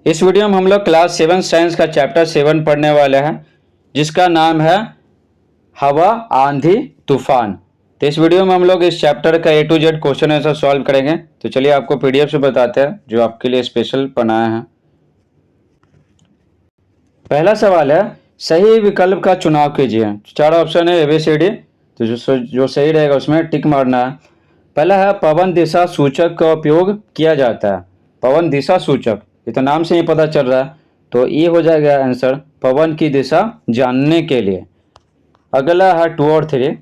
इस वीडियो में हम लोग क्लास 7 साइंस का चैप्टर 7 पढ़ने वाले हैं, जिसका नाम है हवा, आंधी, तूफान। तो इस वीडियो में हम लोग इस चैप्टर का A to Z question answer solve करेंगे। तो चलिए आपको PDF से बताते हैं जो आपके लिए स्पेशल बनाया है। पहला सवाल है, सही विकल्प का चुनाव कीजिए। 4 ऑप्शन है ABCD, तो जो सही रहेगा उसमें टिक मारना है। पहला है पवन दिशा सूचक का उपयोग किया जाता है। पवन दिशा सूचक, ये तो नाम से ही पता चल रहा है, तो ये हो जाएगा आंसर, पवन की दिशा जानने के लिए। अगला है 2 और 3,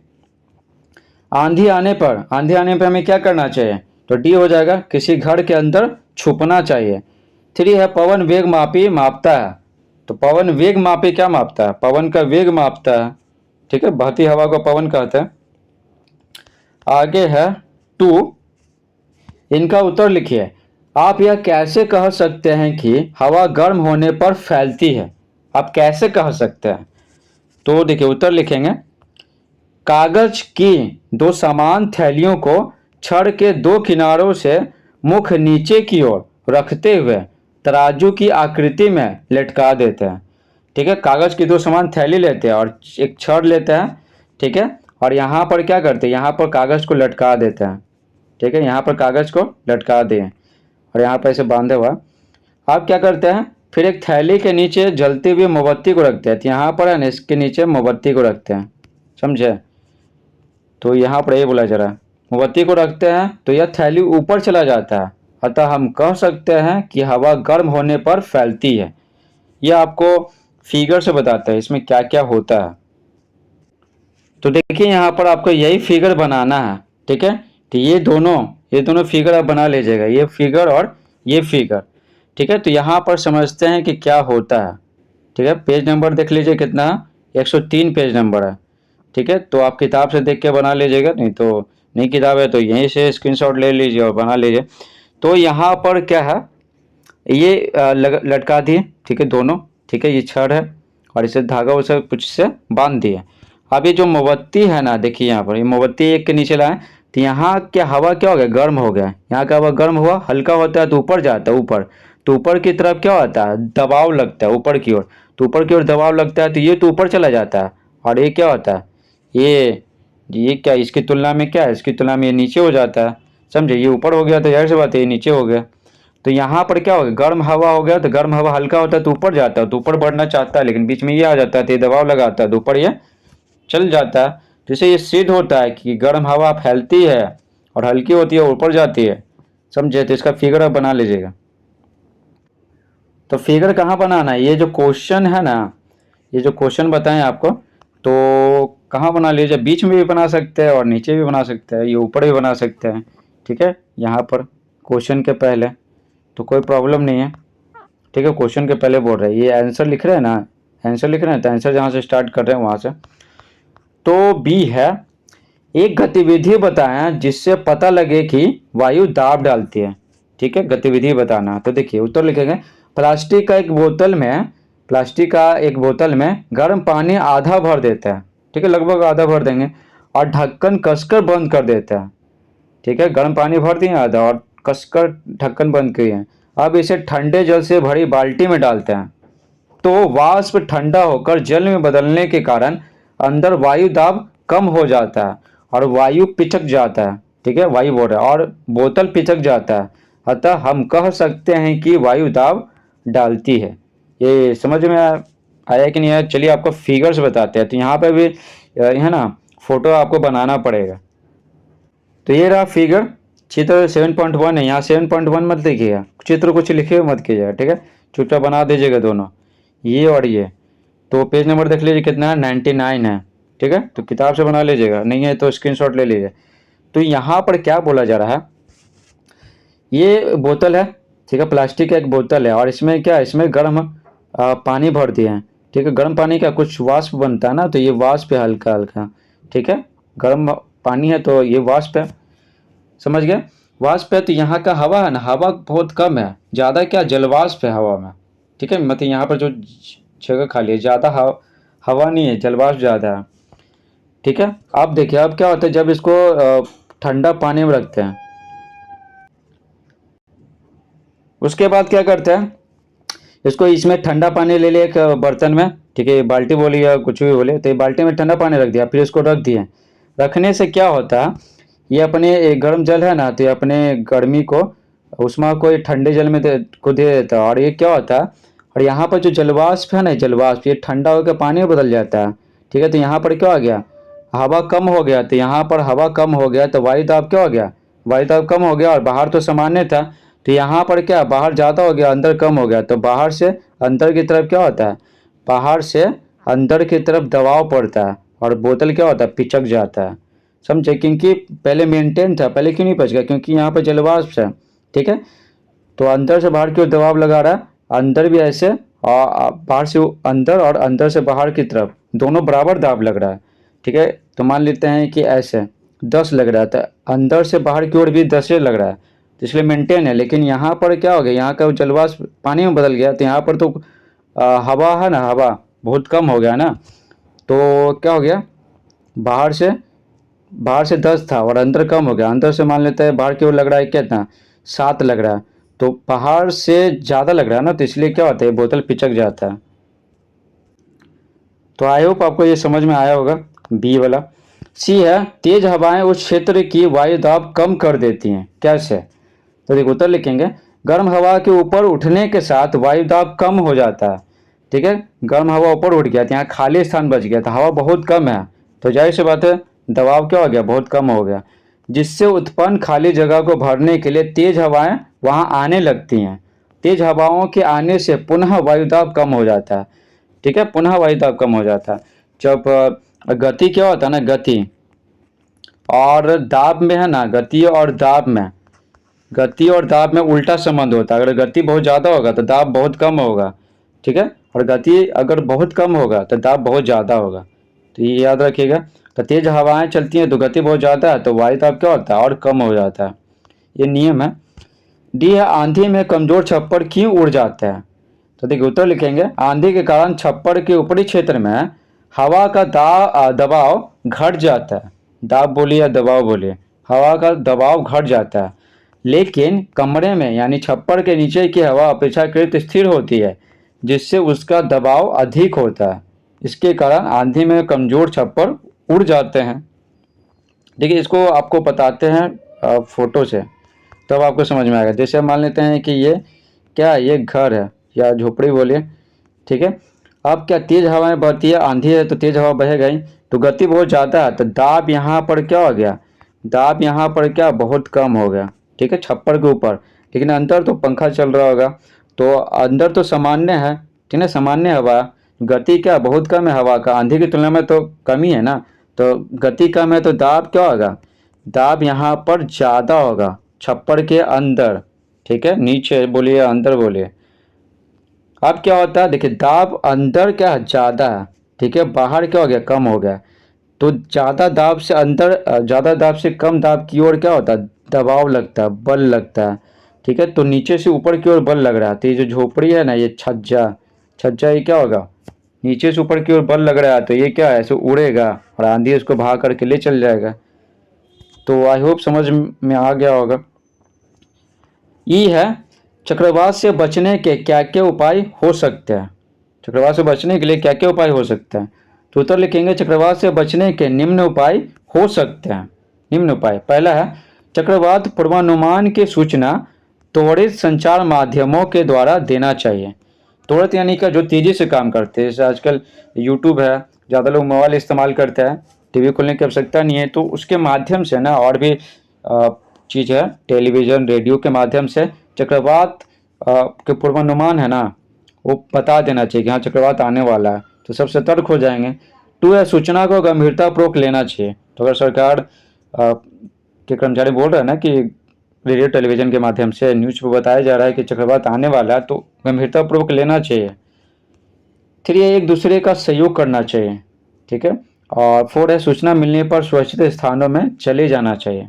आंधी आने पर हमें क्या करना चाहिए, तो डी हो जाएगा, किसी घर के अंदर छुपना चाहिए। 3 है पवन वेग मापी मापता है, तो पवन वेग मापी क्या मापता है, पवन का वेग मापता है। ठीक है, बहती हवा को पवन कहते हैं। आगे है 2, इनका उत्तर लिखिए। आप यह कैसे कह सकते हैं कि हवा गर्म होने पर फैलती है, आप कैसे कह सकते हैं। तो देखिए उत्तर लिखेंगे, कागज की 2 समान थैलियों को छड़ के 2 किनारों से मुख नीचे की ओर रखते हुए तराजू की आकृति में लटका देते हैं। ठीक है, कागज की 2 समान थैली लेते हैं और एक छड़ लेते हैं। ठीक है, और यहाँ पर क्या करते हैं, यहाँ पर कागज को लटका देते हैं। ठीक है, यहाँ पर कागज को लटका दें और यहाँ पर ऐसे बांधे हुआ। आप क्या करते हैं, फिर एक थैली के नीचे जलती हुई मोमबत्ती को रखते हैं। तो यहाँ पर है ना, इसके नीचे मोमबत्ती को रखते हैं, समझे। तो यहाँ पर ये बोला जा रहा है, मोमबत्ती को रखते हैं तो यह थैली ऊपर चला जाता है, अतः हम कह सकते हैं कि हवा गर्म होने पर फैलती है। यह आपको फिगर से बताता है इसमें क्या क्या होता है। तो देखिए यहाँ पर आपको यही फिगर बनाना है। ठीक है, तो ये दोनों फिगर आप बना लीजिएगा, ये फिगर और ये फिगर। ठीक है, तो यहाँ पर समझते हैं कि क्या होता है। ठीक है, पेज नंबर देख लीजिए कितना है, 103 पेज नंबर है। ठीक है, तो आप किताब से देख के बना लीजिएगा, नहीं तो नई किताब है तो यहीं से स्क्रीनशॉट ले लीजिए और बना लीजिए। तो यहाँ पर क्या है, ये लटका दिए। ठीक है, दोनों। ठीक है, ये छड़ है और इसे धागा उसे कुछ से बांध दिए। अब ये जो मोमबत्ती है ना, देखिए यहाँ पर ये मोमबत्ती एक के नीचे लाए, तो यहाँ क्या हवा क्या हो गया, गर्म हो गया। यहाँ का हवा गर्म हुआ, हल्का होता है तो ऊपर जाता है, ऊपर तो ऊपर की तरफ क्या होता है, दबाव लगता है ऊपर की ओर। तो ऊपर की ओर दबाव लगता है तो ये तो ऊपर चला जाता है, और ये क्या होता है, ये क्या इसकी तुलना में क्या है, इसकी तुलना में ये नीचे हो जाता है। समझे, ये ऊपर हो गया तो जाहिर सी बात है ये नीचे हो गया। तो यहाँ पर क्या हो गया, गर्म हवा हो गया, तो गर्म हवा हल्का होता है तो ऊपर जाता है, तो ऊपर बढ़ना चाहता है, लेकिन बीच में ये आ जाता है तो ये दबाव लगाता है तो ऊपर ये चल जाता है। तो इससे ये सिद्ध होता है कि गर्म हवा फैलती है और हल्की होती है ऊपर जाती है। समझे, तो इसका फिगर आप बना लीजिएगा। तो फिगर कहाँ बनाना है, ये जो क्वेश्चन है ना, ये जो क्वेश्चन बताएं आपको, तो कहाँ बना लीजिए, बीच में भी बना सकते हैं और नीचे भी बना सकते हैं, ये ऊपर भी बना सकते हैं। ठीक है, यहाँ पर क्वेश्चन के पहले तो कोई प्रॉब्लम नहीं है। ठीक है, क्वेश्चन के पहले बोल रहे हैं, ये आंसर लिख रहे हैं ना, आंसर लिख रहे हैं, तो आंसर जहाँ से स्टार्ट कर रहे हैं वहाँ से। तो बी है, एक गतिविधि बताएं जिससे पता लगे कि वायु दाब डालती है। ठीक है, गतिविधि बताना। तो देखिए उत्तर लिखेंगे, प्लास्टिक का एक बोतल में गर्म पानी आधा भर देता है। ठीक है, लगभग आधा भर देंगे और ढक्कन कसकर बंद कर देता है। ठीक है, गर्म पानी भर दिए आधा और कसकर ढक्कन बंद किए हैं। अब इसे ठंडे जल से भरी बाल्टी में डालते हैं, तो वाष्प ठंडा होकर जल में बदलने के कारण अंदर वायु दाब कम हो जाता है और वायु पिचक जाता है। ठीक है, वायु बोल रहा है और बोतल पिचक जाता है, अतः हम कह सकते हैं कि वायु दाब डालती है। ये समझ में आया कि नहीं आया। चलिए आपको फिगर्स बताते हैं। तो यहाँ पे भी है ना, फोटो आपको बनाना पड़ेगा। तो ये रहा फिगर, चित्र 7.1 है, यहाँ 7.1 मत लिखिएगा, चित्र कुछ लिखे हुए मत कीजिएगा। ठीक है, चुपचाप बना दीजिएगा दोनों, ये और ये। तो पेज नंबर देख लीजिए कितना है, 99 है। ठीक है, तो किताब से बना लीजिएगा, नहीं है तो स्क्रीनशॉट ले लीजिए। तो यहाँ पर क्या बोला जा रहा है, ये बोतल है। ठीक है, प्लास्टिक का एक बोतल है और इसमें क्या है, इसमें गर्म पानी भर दिए हैं। ठीक है, गर्म पानी का कुछ वाष्प बनता है ना, तो ये वाष्प है हल्का हल्का। ठीक है, गर्म पानी है तो ये वाष्प है, समझ गए। वाष्प है तो यहाँ का हवा है ना, हवा बहुत कम है, ज़्यादा क्या जलवाष्प है हवा में। ठीक है, मतलब यहाँ पर जो जगह खाली है, ज़्यादा हवा नहीं है, जलवाष्प ज़्यादा है। ठीक है, अब देखिए अब क्या होता है, जब इसको ठंडा पानी में रखते हैं, उसके बाद क्या करते हैं, इसको इसमें ठंडा पानी ले लिया एक बर्तन में, ठीक है, बाल्टी बोली या कुछ भी बोले, तो ये बाल्टी में ठंडा पानी रख दिया, फिर इसको रख दिए। रखने से क्या होता है, ये अपने गर्म जल है ना, तो ये अपने गर्मी को उष्मा को ये ठंडे जल में को दे देता है, और ये क्या होता है, और यहाँ पर जो जलवाष्प है ना, जलवाष्प ये ठंडा होकर पानी में बदल जाता है, ठीक है। तो यहाँ पर क्या हो गया, हवा कम हो गया, तो यहाँ पर हवा कम हो गया तो वायु दाब क्या हो गया, वायु दाब कम हो गया, और बाहर तो सामान्य था, तो यहाँ पर क्या, बाहर ज़्यादा हो गया, अंदर कम हो गया, तो बाहर से अंदर की तरफ क्या होता है, बाहर से अंदर की तरफ दबाव पड़ता है, और बोतल क्या होता है, पिचक जाता है। समझे, क्योंकि पहले मेंटेन था, पहले क्यों नहीं पच गया, क्योंकि यहाँ पर जलवाष्प है, ठीक है। तो अंदर से बाहर की ओर दबाव लगा रहा है, अंदर भी ऐसे, और बाहर से अंदर और अंदर से बाहर की तरफ दोनों बराबर दाब लग रहा है, ठीक है। तो मान लेते हैं कि ऐसे 10 लग रहा है, तो अंदर से बाहर की ओर भी 10 लग रहा है, तो इसलिए मेंटेन है। लेकिन यहाँ पर क्या हो गया, यहाँ का जलवाष्प पानी में बदल गया, तो यहाँ पर तो हवा है ना, हवा बहुत कम हो गया ना, तो क्या हो गया, बाहर से 10 था और अंदर कम हो गया, अंदर से मान लेते हैं बाहर की ओर लग रहा है कितना, 7 लग रहा है, तो बाहर से ज़्यादा लग रहा है ना, तो इसलिए क्या होता है, बोतल पिचक जाता है। तो आई होप आपको ये समझ में आया होगा। बी वाला। सी है, तेज हवाएं उस क्षेत्र की वायु दाब कम कर देती हैं, कैसे। तो देखो उत्तर लिखेंगे, गर्म हवा के ऊपर उठने के साथ वायु दाब कम हो जाता है, ठीक है। गर्म हवा ऊपर उठ गया तो यहाँ खाली स्थान बच गया, तो हवा बहुत कम है, तो जाहिर सी बात है दबाव क्या हो गया, बहुत कम हो गया, जिससे उत्पन्न खाली जगह को भरने के लिए तेज हवाएं वहां आने लगती हैं। तेज हवाओं के आने से पुनः वायुदाब कम हो जाता है, ठीक है, पुनः वायुदाब कम हो जाता है। जब गति क्या होता है ना, गति और दाब में है ना, गति और दाब में उल्टा संबंध होता है। अगर गति बहुत ज़्यादा होगा तो दाब बहुत कम होगा, ठीक है, और गति अगर बहुत कम होगा तो दाब बहुत ज़्यादा होगा, तो ये याद रखिएगा। तो तेज हवाएं चलती हैं तो गति बहुत ज़्यादा है, तो वायु दाब क्या होता है, और कम हो जाता है, ये नियम है। डी है, आंधी में कमजोर छप्पर क्यों उड़ जाता है। तो देखिए उत्तर लिखेंगे, आंधी के कारण छप्पर के ऊपरी क्षेत्र में हवा का दबाव घट जाता है, दाब बोलिए या दबाव बोलिए, हवा का दबाव घट जाता है, लेकिन कमरे में यानी छप्पर के नीचे की हवा अपेक्षाकृत स्थिर होती है, जिससे उसका दबाव अधिक होता है। इसके कारण आंधी में कमजोर छप्पर उड़ जाते हैं। देखिए इसको आपको बताते हैं फोटो से, तब आपको समझ में आएगा। जैसे मान लेते हैं कि ये क्या है, ये घर है या झोपड़ी बोलिए, ठीक है। अब क्या तेज हवाएं बहती है, आंधी है तो तेज हवा बहेगा ही, तो गति बहुत ज़्यादा है, तो दाब यहाँ पर क्या हो गया, दाब यहाँ पर क्या बहुत कम हो गया, ठीक है, छप्पर के ऊपर। लेकिन अंदर तो पंखा चल रहा होगा, तो अंदर तो सामान्य है, ठीक है, सामान्य हवा, गति क्या बहुत कम है हवा का, आंधी की तुलना में तो कम ही है ना, तो गति कम है तो दाब क्या होगा, दाब यहाँ पर ज़्यादा होगा छप्पर के अंदर, ठीक है, नीचे बोलिए अंदर बोलिए। अब क्या होता है, देखिए दाब अंदर क्या ज़्यादा है, ठीक है, बाहर क्या हो गया, कम हो गया, तो ज़्यादा दाब से अंदर, ज़्यादा दाब से कम दाब की ओर क्या होता है, दबाव लगता है, बल लगता है, ठीक है। तो नीचे से ऊपर की ओर बल लग रहा है, तो ये जो झोपड़ी है ना, ये छज्जा, ये क्या होगा, नीचे से ऊपर की ओर बल लग रहा है, तो ये क्या है, ऐसे उड़ेगा और आंधी इसको भाग करके ले चल जाएगा। तो आई होप समझ में आ गया होगा। ई है, चक्रवात से बचने के क्या क्या उपाय हो सकते हैं। चक्रवात से बचने के लिए क्या क्या उपाय हो सकते हैं, तो उत्तर लिखेंगे, चक्रवात से बचने के निम्न उपाय हो सकते हैं। निम्न उपाय, पहला है, चक्रवात पूर्वानुमान की सूचना त्वरित संचार माध्यमों के द्वारा देना चाहिए। त्वरित यानी कि जो तेजी से काम करते हैं, जैसे आजकल यूट्यूब है, ज़्यादा लोग मोबाइल इस्तेमाल करते हैं, टीवी खोलने की आवश्यकता नहीं है, तो उसके माध्यम से ना, और भी चीज़ है, टेलीविज़न रेडियो के माध्यम से चक्रवात के पूर्वानुमान है ना, वो बता देना चाहिए कि हाँ चक्रवात आने वाला है, तो सब सतर्क हो जाएंगे। 2 है, सूचना को गंभीरतापूर्वक लेना चाहिए। तो अगर सरकार के कर्मचारी बोल रहे हैं ना कि रेडियो टेलीविज़न के माध्यम से न्यूज़ पर बताया जा रहा है कि चक्रवात आने वाला है, तो गंभीरतापूर्वक लेना चाहिए। 3 है, एक दूसरे का सहयोग करना चाहिए, ठीक है। और 4 है, सूचना मिलने पर सुरक्षित स्थानों में चले जाना चाहिए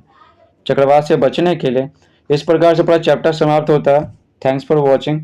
चक्रवात से बचने के लिए। इस प्रकार से पूरा चैप्टर समाप्त होता है। Thanks for watching.